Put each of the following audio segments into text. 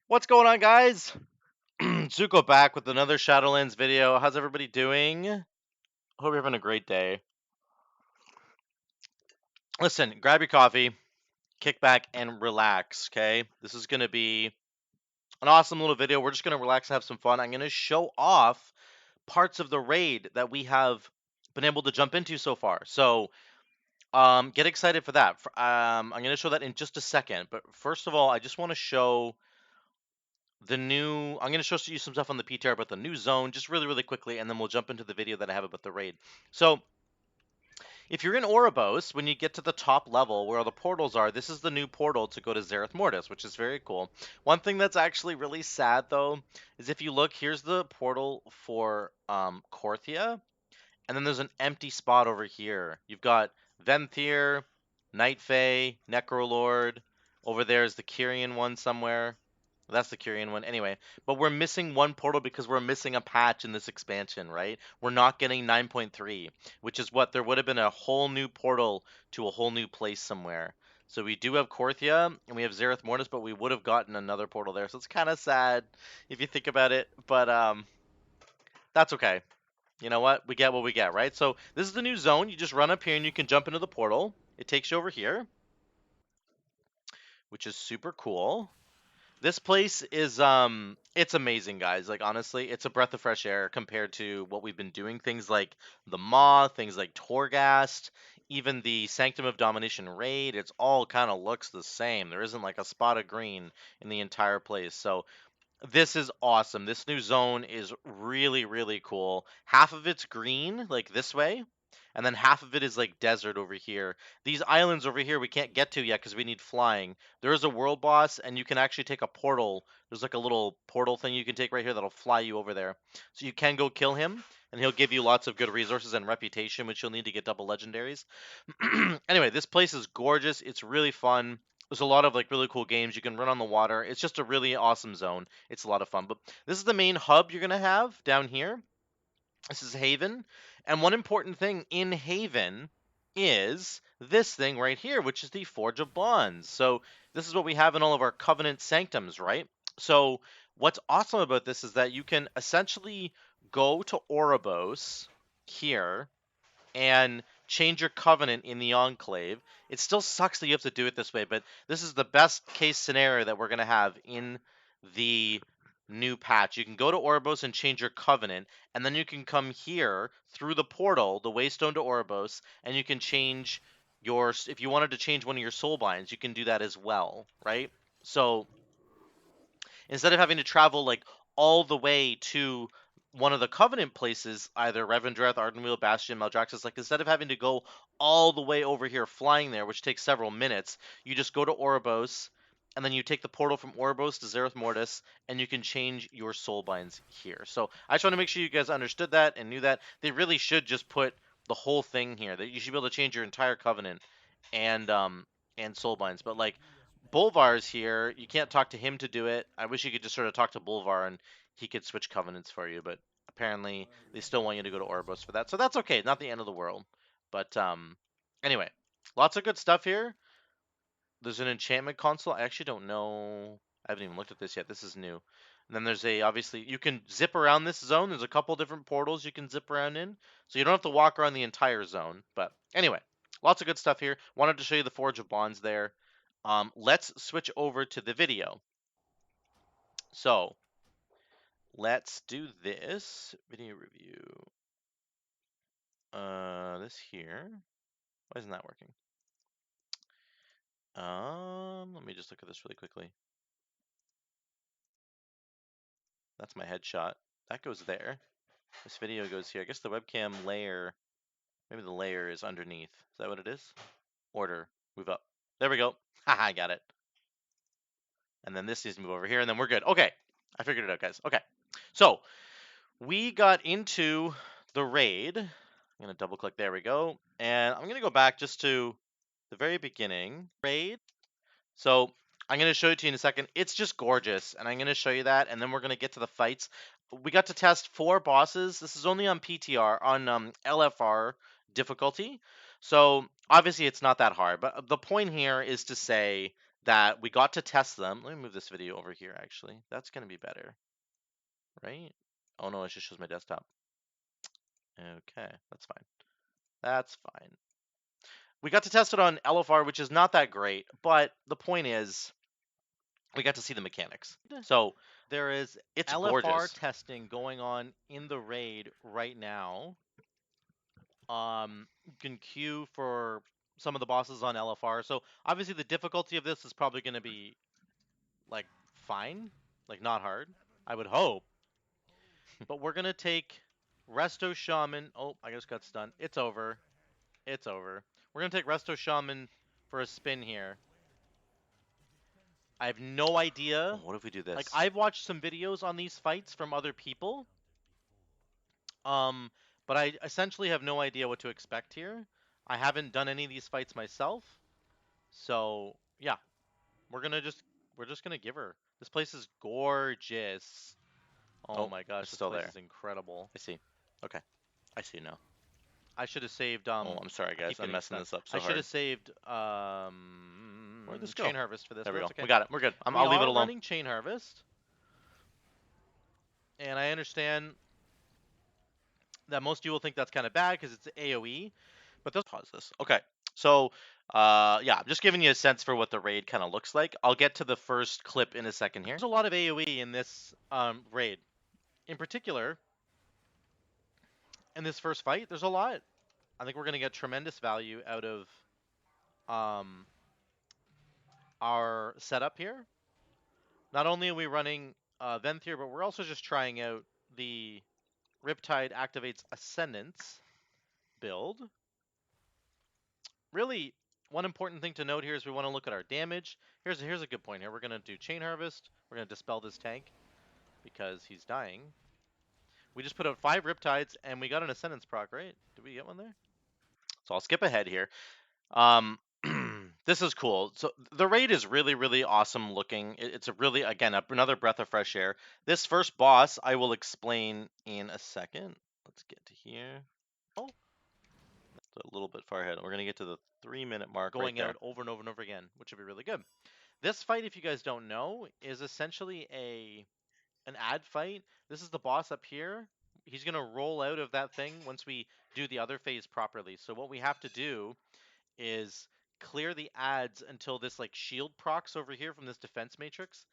What's going on, guys? Zuko back with another Shadowlands video. How's everybody doing? Hope you're having a great day. Listen, grab your coffee, kick back, and relax, okay? This is going to be an awesome little video. We're just going to relax and have some fun. I'm going to show off parts of the raid that we have been able to jump into so far. So, get excited for that. I'm going to show that in just a second. But first of all, I just want to show the new. I'm going to show you some stuff on the PTR about the new zone, just really quickly, and then we'll jump into the video that I have about the raid. So, if you're in Oribos, when you get to the top level where all the portals are, this is the new portal to go to Zereth Mortis, which is very cool. One thing that's actually really sad, though, is if you look, here's the portal for Korthia, and then there's an empty spot over here. You've got Venthyr, Night Fae, Necrolord. Over there is the Kyrian one somewhere. That's the Kyrian one. Anyway, but we're missing one portal because we're missing a patch in this expansion, right? We're not getting 9.3, which is what there would have been a whole new portal to a whole new place somewhere. So we do have Korthia and we have Zereth Mortis, but we would have gotten another portal there. So it's kind of sad if you think about it, but that's okay. You know what? We get what we get, right? So this is the new zone. You just run up here and you can jump into the portal. It takes you over here, which is super cool. This place is it's amazing, guys. Like, honestly, it's a breath of fresh air compared to what we've been doing. Things like the Maw, things like Torghast, even the Sanctum of Domination raid, it's all kind of looks the same. There isn't like a spot of green in the entire place. So this is awesome. This new zone is really cool. Half of it's green, like this way, and then half of it is like desert over here. These islands over here we can't get to yet because we need flying. There is a world boss, and you can actually take a portal. There's like a little portal thing you can take right here that'll fly you over there. So you can go kill him, and he'll give you lots of good resources and reputation, which you'll need to get double legendaries. Anyway, this place is gorgeous. It's really fun. There's a lot of like really cool games. You can run on the water. It's just a really awesome zone. It's a lot of fun. But this is the main hub you're gonna have down here. This is Haven. And one important thing in Haven is this thing right here, which is the Forge of Bonds. So this is what we have in all of our Covenant Sanctums, right? So what's awesome about this is that you can essentially go to Oribos here and change your covenant in the Enclave. It still sucks that you have to do it this way, but this is the best case scenario that we're going to have in the new patch. You can go to Oribos and change your covenant, and then you can come here through the portal, the Waystone to Oribos, and you can change your, if you wanted to change one of your soul binds, you can do that as well, right? So instead of having to travel like all the way to one of the Covenant places, either Revendreth, Ardenweald, Bastion, Maldraxxus, like instead of having to go all the way over here flying there, which takes several minutes, you just go to Oribos, and then you take the portal from Oribos to Zereth Mortis, and you can change your soul binds here. So I just want to make sure you guys understood that and knew that. They really should just put the whole thing here. That you should be able to change your entire Covenant and soul binds. But like Bolvar's here. You can't talk to him to do it. I wish you could just sort of talk to Bolvar and he could switch covenants for you, but apparently they still want you to go to Oribos for that. So that's okay. Not the end of the world. But anyway, lots of good stuff here. There's an enchantment console. I actually don't know. I haven't even looked at this yet. This is new. And then there's a, obviously, you can zip around this zone. There's a couple different portals you can zip around in. So you don't have to walk around the entire zone. But anyway, lots of good stuff here. Wanted to show you the Forge of Bonds there. Let's switch over to the video. So let's do this video review. This here. Why isn't that working? Let me just look at this really quickly. That's my headshot. That goes there. This video goes here. I guess the webcam layer, maybe the layer is underneath. Is that what it is? Order, move up. There we go. Haha, I got it. And then this needs to move over here, and then we're good. Okay, I figured it out, guys. Okay, so we got into the raid. I'm gonna double click, there we go. And I'm gonna go back just to the very beginning raid. So I'm gonna show it to you in a second. It's just gorgeous, and I'm gonna show you that, and then we're gonna get to the fights. We got to test 4 bosses. This is only on PTR, on LFR difficulty. So obviously it's not that hard, but the point here is to say that we got to test them. Let me move this video over here, actually. That's going to be better, right? Oh, no, it just shows my desktop. Okay, that's fine. That's fine. We got to test it on LFR, which is not that great, but the point is we got to see the mechanics. So there is It's LFR gorgeous. testing going on in the raid right now. You can queue for some of the bosses on LFR. So obviously the difficulty of this is probably going to be like fine, like not hard, I would hope. But we're going to take Resto Shaman. Oh, I just got stunned. It's over. It's over. We're going to take Resto Shaman for a spin here. I have no idea. What if we do this? Like, I've watched some videos on these fights from other people. But I essentially have no idea what to expect here. I haven't done any of these fights myself. So, yeah. We're just gonna give her. This place is gorgeous. Oh my gosh, it's this still place there. is incredible. I see. Okay. I see now. I should have saved Oh, I'm sorry, I guys. keep I'm getting messing stuck. this up so I hard. should have saved Where'd this go? Chain Harvest for this. There we but go. that's okay. We got it. We're good. We I'll leave it are alone. running Chain Harvest. And I understand that most of you will think that's kind of bad because it's AoE, but those Pause this. Okay. So, yeah, I'm just giving you a sense for what the raid kind of looks like. I'll get to the first clip in a second here. there's a lot of AoE in this raid. In particular, in this first fight, there's a lot. I think we're going to get tremendous value out of our setup here. Not only are we running Venthyr, but we're also just trying out the Riptide activates Ascendance build. Really, one important thing to note here is we want to look at our damage. Here's a good point here. We're going to do Chain Harvest. We're going to dispel this tank because he's dying. We just put out 5 Riptides, and we got an Ascendance proc, right? Did we get one there? So I'll skip ahead here. This is cool. So the raid is really, really awesome looking. It's a really, again, another breath of fresh air. This first boss I will explain in a second. Let's get to here. Oh, a little bit far ahead. We're going to get to the 3-minute mark going right out over and over and over again, which would be really good. This fight, if you guys don't know, is essentially an ad fight. This is the boss up here. He's going to roll out of that thing once we do the other phase properly. So what we have to do is clear the ads until this like shield procs over here from this defense matrix.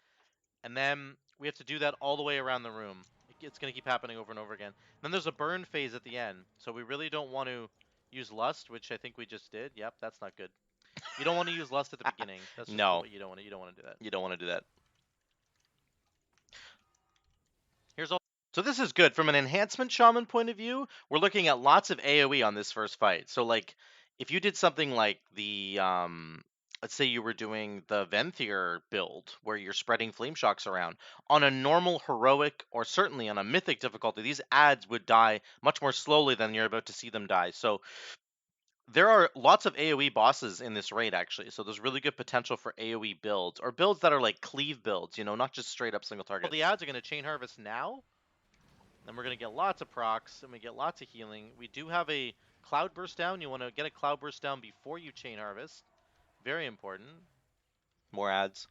And then we have to do that all the way around the room. It's going to keep happening over and over again. Then there's a burn phase at the end. So we really don't want to use Lust, which I think we just did. Yep, that's not good. You don't want to use Lust at the beginning. That's just No. what you don't want to do that. You don't want to do that. Here's all. So this is good. From an Enhancement Shaman point of view, we're looking at lots of AoE on this first fight. So like, if you did something like the, let's say you were doing the Venthyr build, where you're spreading Flame Shocks around, on a normal Heroic, or certainly on a Mythic difficulty, these ads would die much more slowly than you're about to see them die. So there are lots of AoE bosses in this raid, actually. So there's really good potential for AoE builds, or builds that are like cleave builds, you know, not just straight up single target. Well, the ads are going to Chain Harvest now. Then we're going to get lots of procs, and we get lots of healing. We do have a Cloud Burst down. You want to get a Cloud Burst down before you Chain Harvest. Very important. More ads.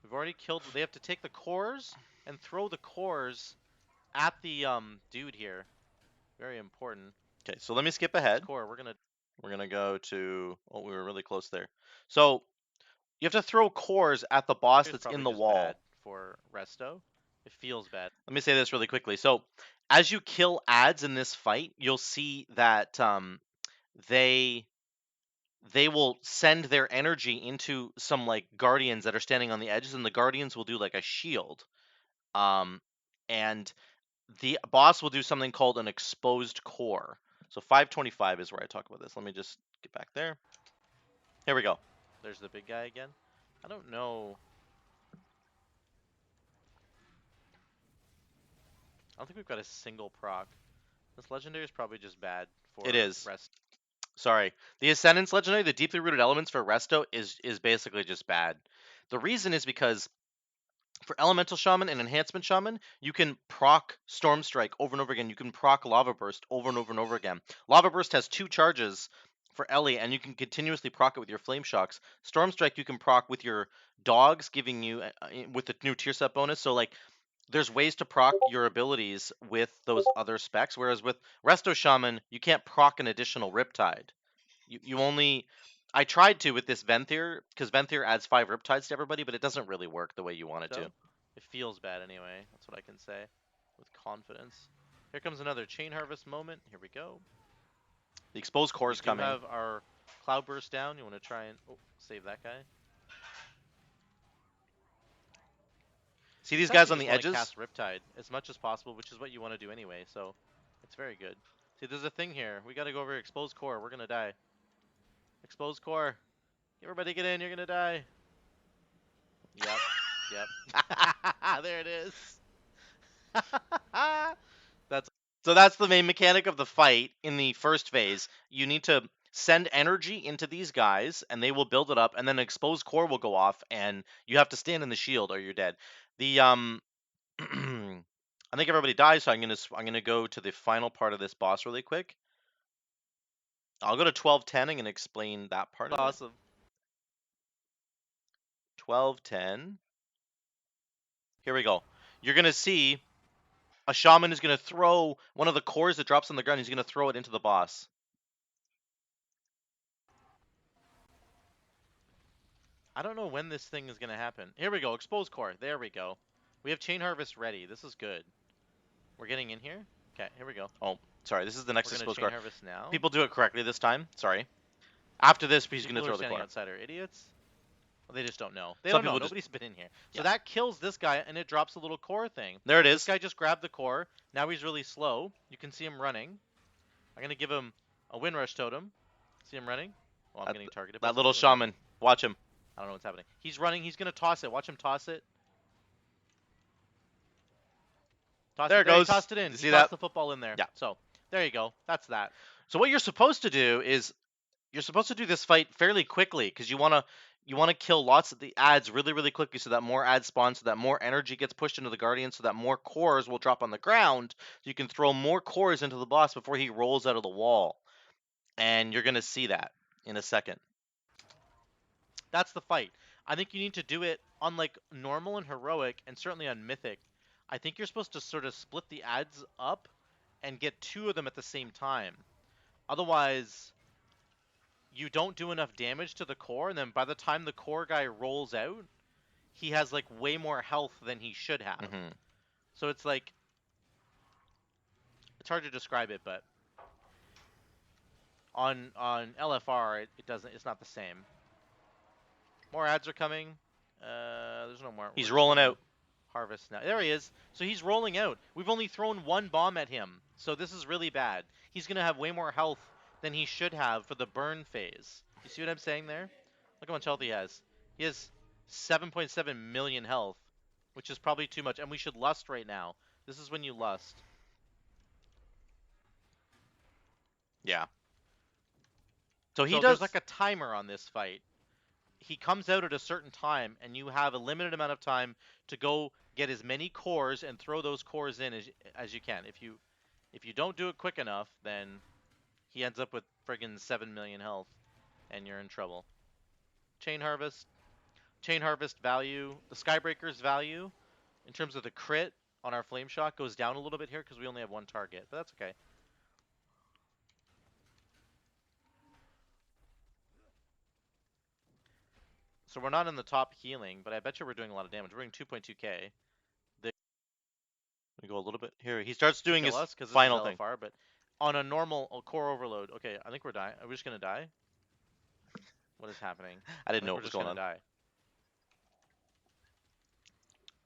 We've already killed. They have to take the cores and throw the cores at the dude here. Very important. Okay, so let me skip ahead. Core. We're gonna go to. Oh, we were really close there. So you have to throw cores at the boss that's in the wall. Bad for Resto. It feels bad. Let me say this really quickly. So as you kill ads in this fight, you'll see that they will send their energy into some like guardians that are standing on the edges, and the guardians will do like a shield. And the boss will do something called an exposed core. So 525 is where I talk about this. Let me just get back there. Here we go. There's the big guy again. I don't know. I don't think we've got a single proc. This legendary is probably just bad for It is. Rest. Sorry. The Ascendance legendary, the deeply rooted elements for Resto is basically just bad. The reason is because for Elemental Shaman and Enhancement Shaman, you can proc Storm Strike over and over again. You can proc Lava Burst over and over and over again. Lava Burst has 2 charges for Ellie, and you can continuously proc it with your Flame Shocks. Storm Strike you can proc with your dogs, giving you with the new tier set bonus. So like, there's ways to proc your abilities with those other specs. Whereas with Resto Shaman, you can't proc an additional Riptide. You only. I tried to with this Venthyr, because Venthyr adds 5 Riptides to everybody, but it doesn't really work the way you want it to. It feels bad anyway. That's what I can say with confidence. Here comes another Chain Harvest moment. Here we go. The Exposed Core is coming. We have our Cloudburst down. You want to try and save that guy? See these guys on the You want to edges? cast Riptide as much as possible, which is what you want to do anyway, so it's very good. See, there's a thing here. We got to go over Exposed Core. We're going to die. Exposed Core. Everybody get in. You're going to die. Yep. Yep. There it is. That's the main mechanic of the fight in the first phase. You need to send energy into these guys, and they will build it up, and then an Exposed Core will go off, and you have to stand in the shield or you're dead. The I think everybody dies, so I'm gonna go to the final part of this boss really quick. I'll go to 1210 and explain that part. Awesome. 1210. Here we go. You're gonna see a shaman is gonna throw one of the cores that drops on the ground. He's gonna throw it into the boss. I don't know when this thing is going to happen. Here we go. Exposed Core. There we go. We have Chain Harvest ready. This is good. We're getting in here. Okay, here we go. Oh, sorry. This is the next Exposed Core. Chain Harvest now. People do it correctly this time. Sorry. After this, he's going to throw the core. Outside are idiots. Well, they just don't know. They don't know. Nobody's been in here. So that kills this guy, and it drops a little core thing. There it is. This guy just grabbed the core. Now he's really slow. You can see him running. I'm going to give him a Windrush Totem. See him running? Oh, I'm getting targeted. That little shaman. Watch him. I don't know what's happening. He's running. He's going to toss it. Watch him toss it. There it goes. He tossed it in. You see that? The football in there. Yeah. So there you go. That's that. So what you're supposed to do is you're supposed to do this fight fairly quickly because you want to kill lots of the ads really, really quickly so that more ads spawn, so that more energy gets pushed into the Guardian, so that more cores will drop on the ground. So you can throw more cores into the boss before he rolls out of the wall. And you're going to see that in a second. That's the fight. I think you need to do it on like normal and heroic, and certainly on mythic. I think you're supposed to sort of split the ads up and get 2 of them at the same time. Otherwise, you don't do enough damage to the core, and then by the time the core guy rolls out, he has like way more health than he should have. Mm-hmm. So it's like, it's hard to describe it, but on LFR, it's not the same. More ads are coming. There's no more. He's rolling out. Harvest now. There he is. So he's rolling out. We've only thrown 1 bomb at him. So this is really bad. He's going to have way more health than he should have for the burn phase. You see what I'm saying there? Look how much health he has. He has 7.7 million health, which is probably too much. And we should lust right now. This is when you lust. Yeah. So there's like a timer on this fight. He comes out at a certain time, and you have a limited amount of time to go get as many cores and throw those cores in as you can. If you don't do it quick enough, then he ends up with friggin' 7 million health, and you're in trouble. Chain Harvest value, the Skybreaker's value, in terms of the crit on our Flame Shot, goes down a little bit here because we only have 1 target, but that's okay. So we're not in the top healing, but I bet you we're doing a lot of damage. We're doing 2.2k. We go a little bit here. He starts doing his LFR, final thing. But on a normal core overload, okay, I think we're dying. Are we just gonna die? What is happening? I didn't know what was going on. Die.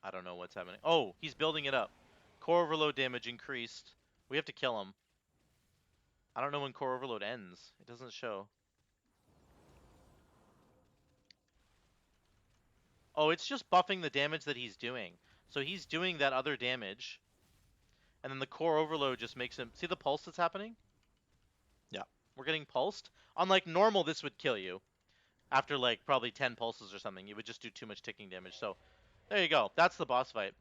I don't know what's happening. Oh, he's building it up. Core overload damage increased. We have to kill him. I don't know when core overload ends. It doesn't show. Oh, it's just buffing the damage that he's doing. So he's doing that other damage. And then the core overload just makes him... See the pulse that's happening? Yeah. We're getting pulsed. Unlike normal, this would kill you. After like probably 10 pulses or something. You would just do too much ticking damage. So there you go. That's the boss fight.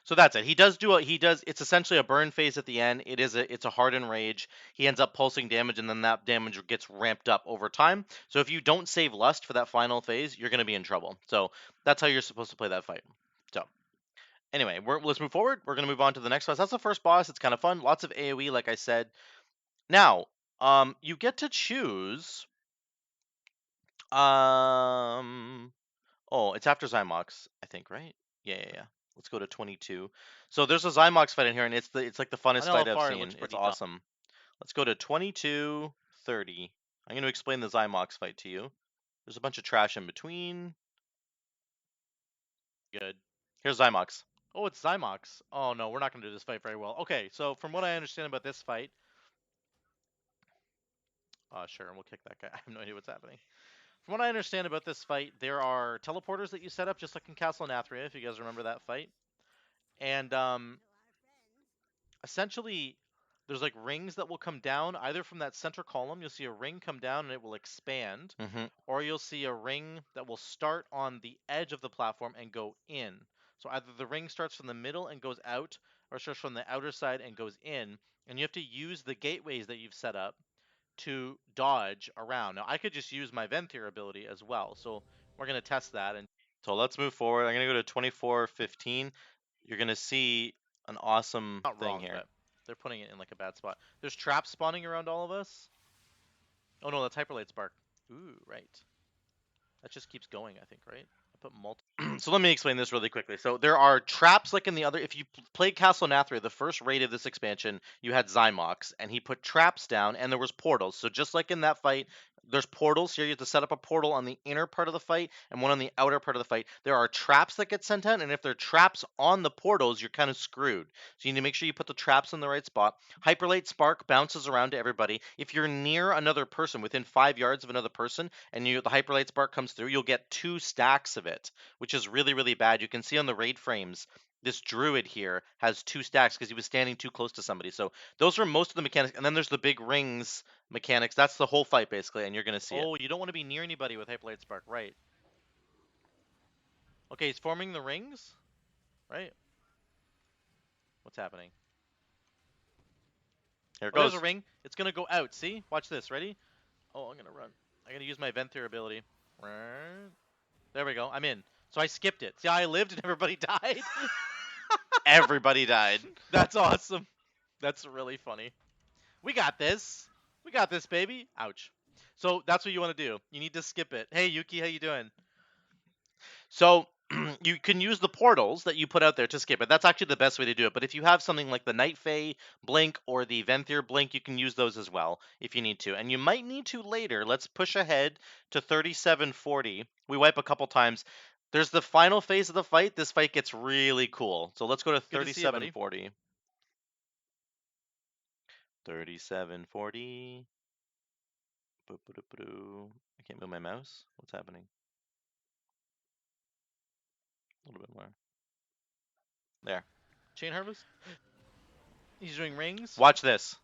So that's it. He does do it's essentially a burn phase at the end. It's a hardened rage. He ends up pulsing damage, and then that damage gets ramped up over time. So if you don't save Lust for that final phase, you're gonna be in trouble. So that's how you're supposed to play that fight. So anyway, let's move forward. We're gonna move on to the next boss. That's the first boss. It's kind of fun. Lots of AoE, like I said. Now, you get to choose. Oh, it's after Xymox, I think, right? Yeah. Let's go to 22. So there's a Xymox fight in here, and it's like the On funnest fight I've LFR, it seen. looks It's pretty dumb. awesome. Let's go to 22:30. I'm going to explain the Xymox fight to you. There's a bunch of trash in between. Good. Here's Xymox. Oh, it's Xymox. Oh no, we're not gonna do this fight very well. Okay, so from what I understand about this fight, sure, we'll kick that guy. I have no idea what's happening. From what I understand about this fight, there are teleporters that you set up just like in Castle Nathria, if you guys remember that fight. And essentially, there's like rings that will come down either from that center column. You'll see a ring come down and it will expand, or you'll see a ring that will start on the edge of the platform and go in. So either the ring starts from the middle and goes out, or starts from the outer side and goes in. And you have to use the gateways that you've set up to dodge around. Now I could just use my Venthyr ability as well. So we're gonna test that. And So let's move forward. I'm going to go to 24:15. You're going to see an awesome not thing wrong, here. but they're putting it in like a bad spot. There's traps spawning around all of us. Oh no, that's Hyperlight Spark. Ooh, right. That just keeps going, I think, right? I put multiple. So let me explain this really quickly. So there are traps like in the other. If you played Castle Nathria, the first raid of this expansion, you had Xymox, and he put traps down, and there was portals. So just like in that fight, there's portals here. You have to set up a portal on the inner part of the fight and one on the outer part of the fight. There are traps that get sent out, and if there are traps on the portals, you're kind of screwed. So you need to make sure you put the traps in the right spot. Hyperlight Spark bounces around to everybody. If you're near another person, within 5 yards of another person, and the Hyperlight Spark comes through, you'll get 2 stacks of it, which is really, really bad. You can see on the raid frames, this druid here has 2 stacks because he was standing too close to somebody. So those are most of the mechanics. And then there's the big rings mechanics. That's the whole fight, basically, and you're going to see it. Oh, you don't want to be near anybody with Hyperlight Spark, right? Okay, he's forming the rings, right? What's happening? Here it Oh, there's goes. a ring. It's gonna go out. See? Watch this. Ready? Oh, I'm gonna run. I'm gonna use my Venthyr ability. There we go. I'm in. So I skipped it. See how I lived and everybody died? Everybody died. That's awesome. That's really funny. We got this. We got this, baby. Ouch. So that's what you want to do. You need to skip it. Hey, Yuki, how you doing? So you can use the portals that you put out there to skip it. That's actually the best way to do it. But if you have something like the Night Fae Blink or the Venthyr Blink, you can use those as well if you need to. And you might need to later. Let's push ahead to 37:40. We wipe a couple times. There's the final phase of the fight. This fight gets really cool. So let's go to Good to see you, buddy. 37:40. 37:40. I can't move my mouse. What's happening? A little bit more. There. Chain Harvest? He's doing rings. Watch this.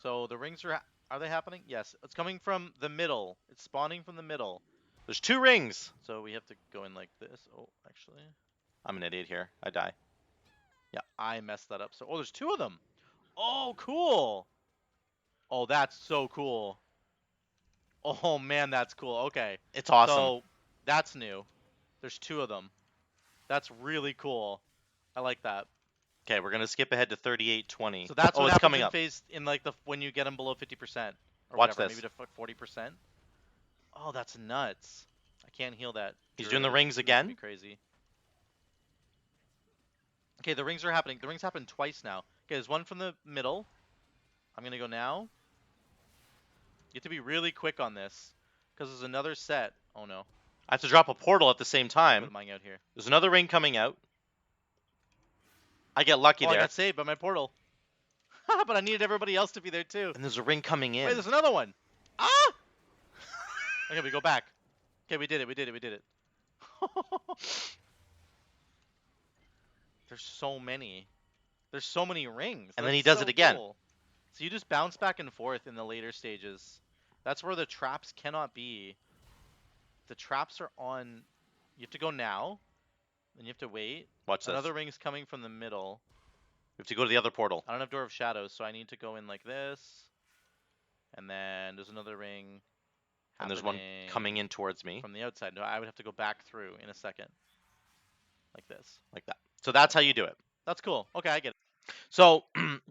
So the rings are they happening? Yes. It's coming from the middle. It's spawning from the middle. There's 2 rings. So we have to go in like this. Oh, actually. I'm an idiot here. I die. Yeah, I messed that up. So, oh, there's 2 of them. Oh, cool. Oh, that's so cool. Oh, man, that's cool. Okay. It's awesome. So, that's new. There's 2 of them. That's really cool. I like that. Okay, we're gonna skip ahead to 38:20. So that's what it's happens coming in up. phase in like when you get them below 50% or Watch whatever, this. maybe to 40%. Oh, that's nuts. I can't heal that. He's doing the rings again. Be crazy. Okay, the rings are happening. The rings happen twice now. Okay, there's one from the middle. I'm gonna go now. You have to be really quick on this because there's another set. Oh no. I have to drop a portal at the same time. Put mine out here. There's another ring coming out. I get lucky there. I got saved by my portal. But I needed everybody else to be there too. And there's a ring coming in. Wait, there's another one. Ah! Okay, we go back. Okay, we did it. We did it. We did it. There's so many. There's so many rings. And then he does it again. Cool. So you just bounce back and forth in the later stages. That's where the traps cannot be. The traps are on. You have to go now. Then you have to wait. Watch this. Another ring's coming from the middle. We have to go to the other portal. I don't have Door of Shadows, so I need to go in like this. And then there's another ring. And there's one coming in towards me. From the outside. No, I would have to go back through in a second. Like this. Like that. So that's how you do it. That's cool. Okay, I get it. So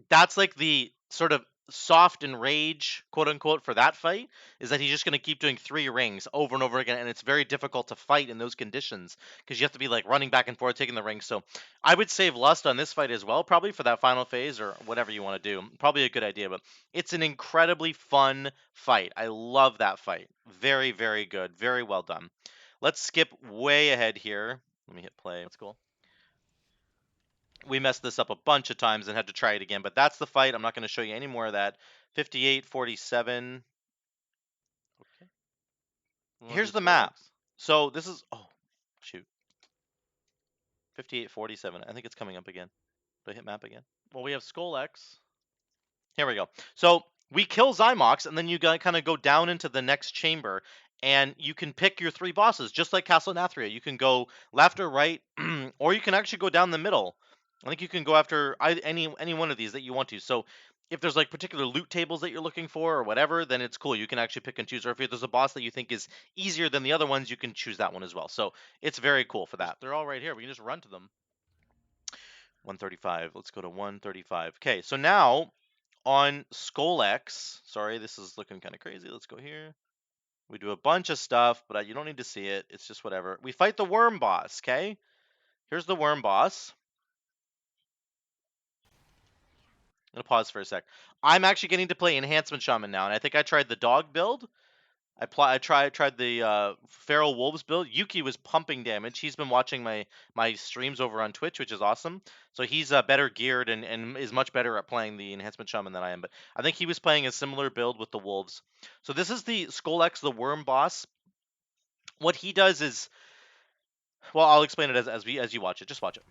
that's like the sort of soft enrage, quote unquote, for that fight, is that he's just going to keep doing 3 rings over and over again, and it's very difficult to fight in those conditions because you have to be like running back and forth taking the rings. So I would save Lust on this fight as well, probably for that final phase or whatever you want to do. Probably a good idea, but it's an incredibly fun fight. I love that fight. Very, very good. Very well done. Let's skip way ahead here. Let me hit play. That's cool. We messed this up a bunch of times and had to try it again, but that's the fight. I'm not going to show you any more of that. 58-47. Okay. Here's the map. So this is, oh, shoot. 58-47. I think it's coming up again. Do I hit map again? Well, we have Skolex. Here we go. So we kill Xymox, and then you kind of go down into the next chamber, and you can pick your 3 bosses, just like Castle Nathria. You can go left or right, or you can actually go down the middle. I think you can go after any one of these that you want to. So if there's like particular loot tables that you're looking for or whatever, then it's cool. You can actually pick and choose. Or if there's a boss that you think is easier than the other ones, you can choose that one as well. So it's very cool for that. They're all right here. We can just run to them. 135. Let's go to 135. Okay, so now on Skolex, sorry, this is looking kind of crazy. Let's go here. We do a bunch of stuff, but you don't need to see it. It's just whatever. We fight the worm boss, okay? Here's the worm boss. I'm gonna pause for a sec. I'm actually getting to play Enhancement Shaman now, and I think I tried the dog build. I tried the Feral Wolves build. Yuki was pumping damage. He's been watching my streams over on Twitch, which is awesome. So he's better geared and is much better at playing the Enhancement Shaman than I am. But I think he was playing a similar build with the Wolves. So this is the Skolex, the Worm Boss. What he does is, well, I'll explain it as you watch it. Just watch it.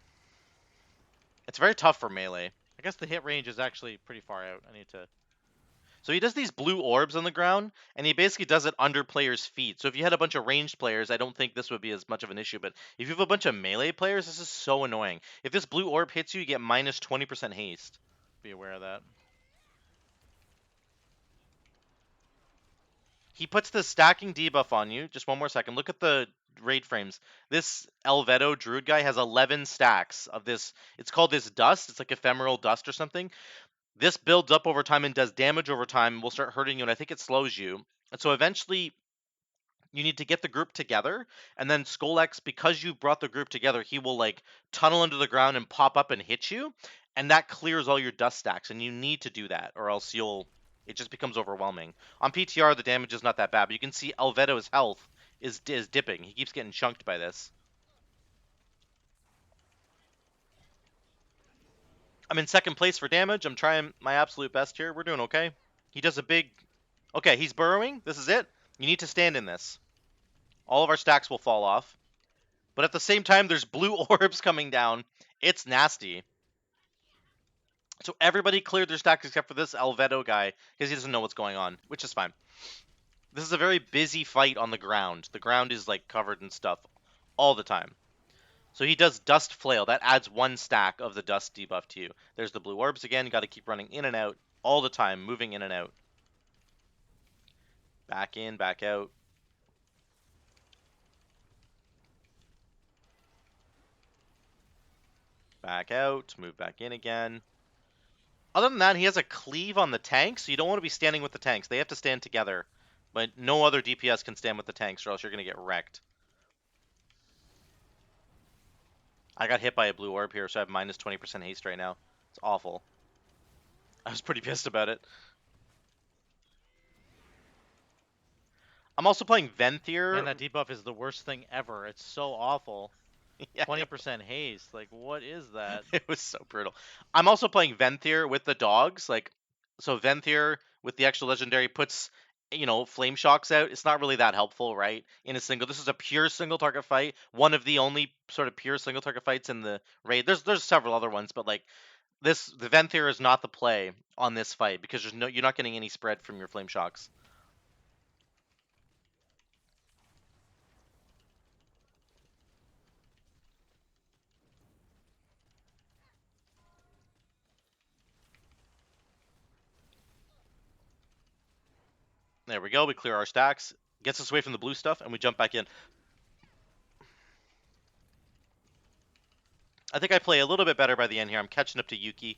It's very tough for melee. I guess the hit range is actually pretty far out. I need to... So he does these blue orbs on the ground, and he basically does it under players' feet. So if you had a bunch of ranged players, I don't think this would be as much of an issue. But if you have a bunch of melee players, this is so annoying. If this blue orb hits you, you get minus 20% haste. Be aware of that. He puts the stacking debuff on you. Just one more second. Look at the raid frames. This Elvedo Druid guy has 11 stacks of this. It's called this dust. It's like ephemeral dust or something. This builds up over time and does damage over time. Will start hurting you, and I think it slows you. And so eventually, you need to get the group together, and then Skolex, because you brought the group together, he will like tunnel into the ground and pop up and hit you, and that clears all your dust stacks. And you need to do that, or else it just becomes overwhelming. On PTR, the damage is not that bad, but you can see Elvedo's health is dipping. He keeps getting chunked by this. I'm in second place for damage. I'm trying my absolute best here. We're doing okay. He does a big... Okay, he's burrowing. This is it. You need to stand in this. All of our stacks will fall off. But at the same time, there's blue orbs coming down. It's nasty. So everybody cleared their stacks except for this Elvedo guy, because he doesn't know what's going on, which is fine. This is a very busy fight on the ground. The ground is like covered in stuff all the time. So he does Dust Flail. That adds 1 stack of the Dust debuff to you. There's the blue orbs again. You got to keep running in and out all the time, moving in and out. Back in, back out. Back out, move back in again. Other than that, he has a cleave on the tanks, so you don't want to be standing with the tanks. They have to stand together. But no other DPS can stand with the tanks, or else you're going to get wrecked. I got hit by a blue orb here, so I have minus 20% haste right now. It's awful. I was pretty pissed about it. I'm also playing Venthyr. And that debuff is the worst thing ever. It's so awful. Yeah, 20% haste. Like, what is that? it was so brutal. I'm also playing Venthyr with the dogs. Like, so Venthyr with the extra legendary puts, flame shocks out. It's not really that helpful, right? In a single, this is a pure single target fight. One of the only sort of pure single target fights in the raid. There's several other ones, but like the Venthyr is not the play on this fight because you're not getting any spread from your flame shocks. There we go. We clear our stacks. Gets us away from the blue stuff, and we jump back in. I think I play a little bit better by the end here. I'm catching up to Yuki.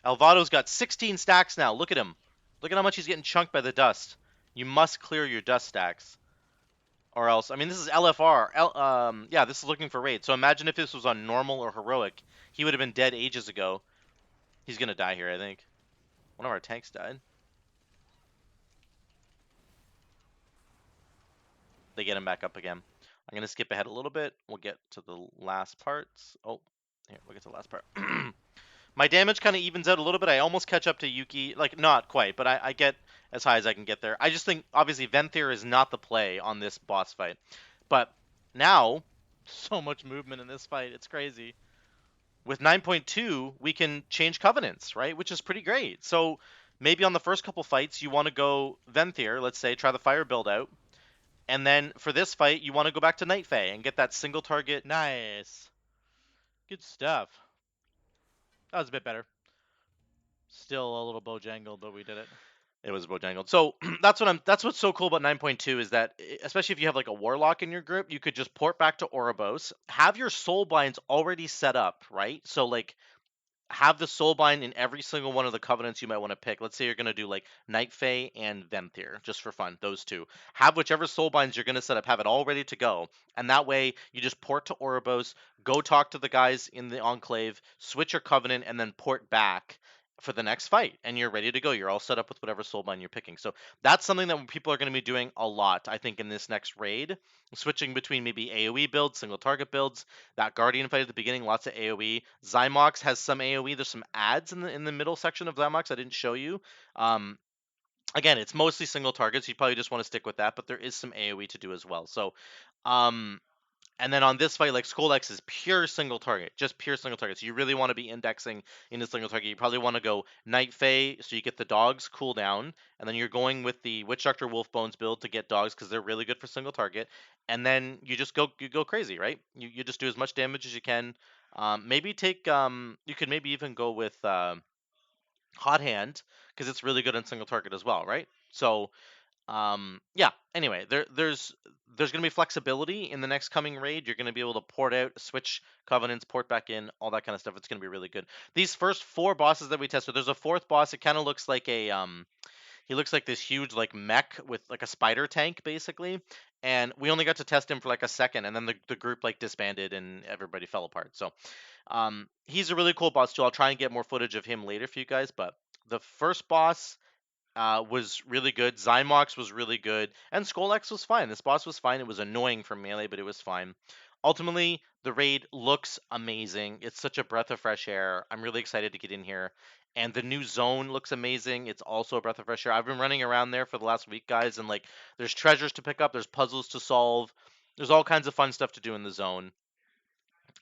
Alvado's got 16 stacks now. Look at him. Look at how much he's getting chunked by the dust. You must clear your dust stacks. Or else, I mean, this is LFR. Yeah, this is looking for raid. So imagine if this was on normal or heroic. He would have been dead ages ago. He's going to die here, I think. One of our tanks died. They get him back up again. I'm going to skip ahead a little bit. We'll get to the last parts. Oh, here, we'll get to the last part. My damage kind of evens out a little bit. I almost catch up to Yuki. Like, not quite, but I get as high as I can get there. I just think, obviously, Venthyr is not the play on this boss fight. But now, so much movement in this fight. It's crazy. With 9.2, we can change covenants, right? Which is pretty great. So maybe on the first couple fights, you want to go Venthyr, let's say, try the fire build out. And then for this fight, you want to go back to Night Fae and get that single target. Nice. Good stuff. That was a bit better. Still a little bojangled, but we did it. It was bojangled. So that's what's so cool about 9.2 is that especially if you have like a warlock in your group, you could just port back to Oribos, have your soul binds already set up, right? So like have the soulbind in every single one of the covenants you might want to pick. Let's say you're going to do like Night Fae and Venthyr, just for fun, those two. Have whichever soulbinds you're going to set up, have it all ready to go. And that way you just port to Oribos, go talk to the guys in the Enclave, switch your covenant, and then port back for the next fight. And you're ready to go. You're all set up with whatever soulbind you're picking. So that's something that people are going to be doing a lot, I think, in this next raid. Switching between maybe AoE builds, single target builds, that Guardian fight at the beginning, lots of AoE. Xymox has some AoE. There's some ads in the middle section of Xymox I didn't show you. Again, it's mostly single targets. You probably just want to stick with that, but there is some AoE to do as well. So, um, and then on this fight, like Skolex is pure single target, just pure single target. So you really want to be indexing into single target. You probably want to go Night Fae, so you get the dogs cooldown, and then you're going with the Witch Doctor Wolf Bones build to get dogs because they're really good for single target. And then you just go crazy, right? You just do as much damage as you can. Maybe take you could maybe even go with Hot Hand because it's really good on single target as well, right? So yeah, anyway, there's going to be flexibility in the next coming raid. You're going to be able to port out, switch covenants, port back in, all that kind of stuff. It's going to be really good. These first 4 bosses that we tested, there's a 4th boss. It kind of looks like a he looks like this huge like mech with like a spider tank basically, and we only got to test him for like a second, and then the group like disbanded and everybody fell apart. So he's a really cool boss too. I'll try and get more footage of him later for you guys, but the first boss was really good. Xymox was really good, and Skolex was fine. This boss was fine. It was annoying for melee, but it was fine. Ultimately, the raid looks amazing. It's such a breath of fresh air. I'm really excited to get in here. And the new zone looks amazing. It's also a breath of fresh air. I've been running around there for the last week, guys, and like there's treasures to pick up, there's puzzles to solve, there's all kinds of fun stuff to do in the zone.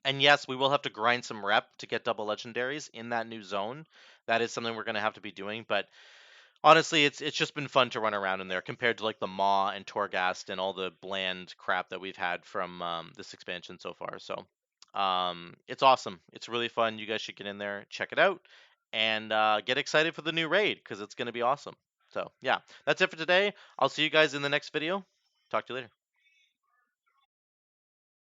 And yes, we will have to grind some rep to get double legendaries in that new zone. That is something we're going to have to be doing, but honestly, it's just been fun to run around in there compared to like the Maw and Torghast and all the bland crap that we've had from this expansion so far. So it's awesome. It's really fun. You guys should get in there, check it out, and get excited for the new raid because it's going to be awesome. So yeah, that's it for today. I'll see you guys in the next video. Talk to you later.